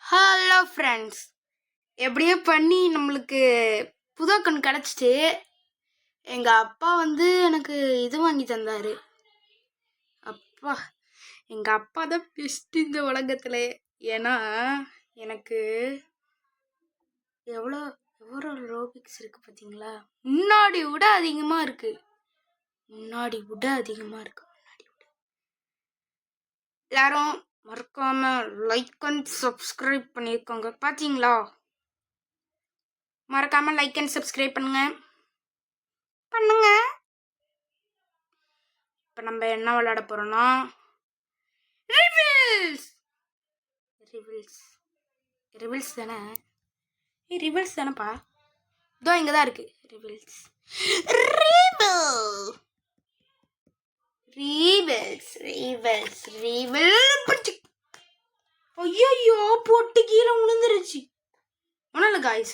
Hello friends, எப்படியோ பண்ணி நம்மளுக்கு புது அக்கௌண்ட் கிடச்சிட்டு எங்கள் அப்பா எனக்கு இது வாங்கி தந்தார். அப்பா, எங்கள் அப்பா தான் பெஸ்ட்டு இந்த உலகத்தில். ஏன்னா எனக்கு எவ்வளோ ரோபிக்ஸ் இருக்குது பார்த்தீங்களா? முன்னாடி விட அதிகமாக இருக்குது. எல்லாரும் மறக்காம லைக் அண்ட் சப்ஸ்கிரைப் பண்ணியிருக்கோங்க. பார்த்தீங்களா? மறக்காம லைக் அண்ட் சப்ஸ்கிரைப் பண்ணுங்க. இப்போ நம்ம என்ன விளையாட போறோம்னா ரிவில்ஸ் தானே? ரிவில்ஸ் தானேப்பா? இதோ இங்கே தான் இருக்கு. ரிவில்ஸ். ஐயோ, போட்டு கீழே விழுந்துருச்சு. ஒன்றும் இல்லை காய்ஸ்,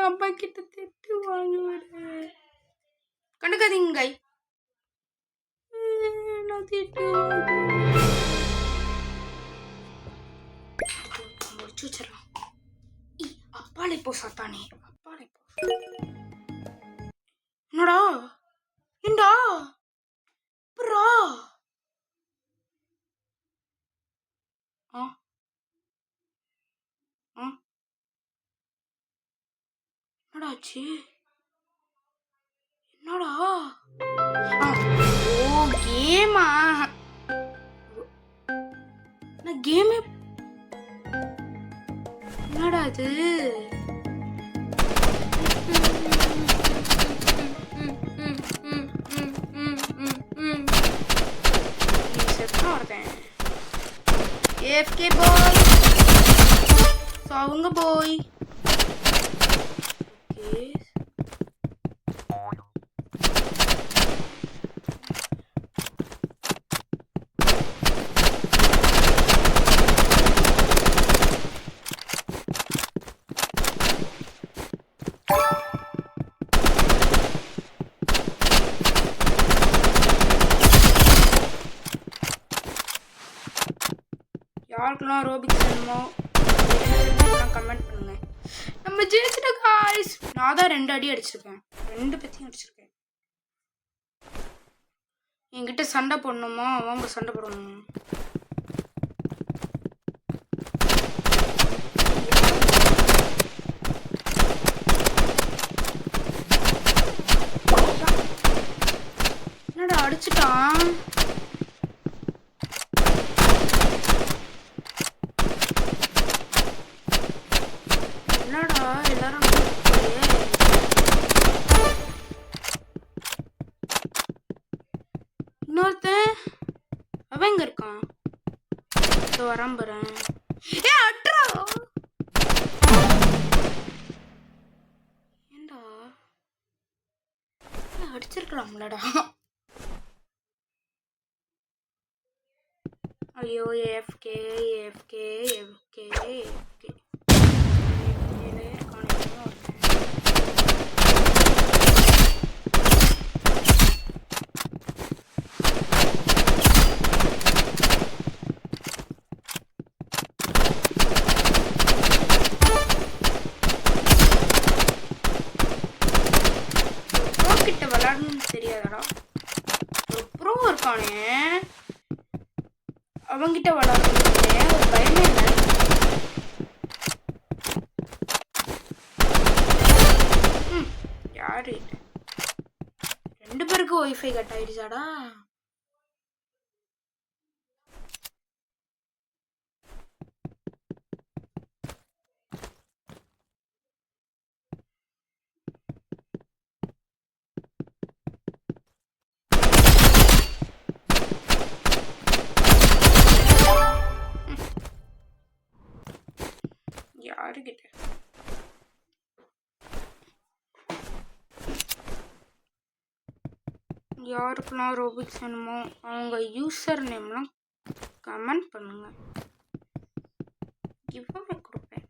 அப்பா கிட்ட திட்டு வாங்குவேன். கண்டுக்காதீங்க காய். முடிச்சு வச்சிடலாம். அப்பாலே போ சாத்தானே, அப்பாலே போ. என்னடா ஏண்டா ப்ரோ? என்னடாச்சு? என்னடா? ஓ, கேமா? நான் கேமே. என்னடா இது? AFK boy, சாவுங்க போய். யாருக்கெல்லாம் ரோபிக்ஸ் வேணுமோ கமெண்ட் பண்ணுங்க. நம்ம ஜெயிச்சிட்டோம் காய்ஸ். நான் தான் 2 அடி அடிச்சிருக்கேன். 2 பேத்தையும் அடிச்சிருக்கேன். என்கிட்ட சண்டை போடணுமா? அவங்க சண்டை போடணும். என்னடா அடிச்சுட்டான்? இன்னொருத்தன் அவன் எங்க இருக்கான்? வரம்புறேன். ஏண்டா அடிச்சிருக்கலாம்லடா. ஐயோ, AFK. கிட்ட விளையாடணும்னு தெரியாதடா. ஒரு ப்ரோ இருக்கானே, அவங்கிட்ட விளையாடணும் ஒரு பயமே இல்லை. யாரு 2 பேருக்கு ஒய்ஃபை கட் ஆயிடுச்சாடா? யாருக்கிட்ட? யாருக்குலாம் ரோபிக்ஸ் வேணுமோ அவங்க யூசர் நேம்லாம் கமெண்ட் பண்ணுங்க. கிவ்அவே கொடுப்பேன்.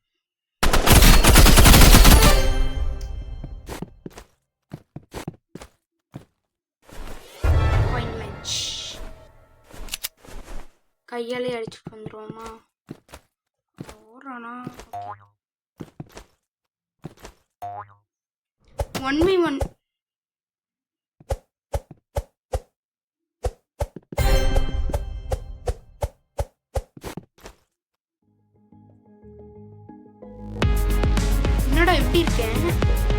கையாலே அடிச்சுட்டு வந்துடுவோமா? 1v1. என்னடா எப்படி இருக்கேன்?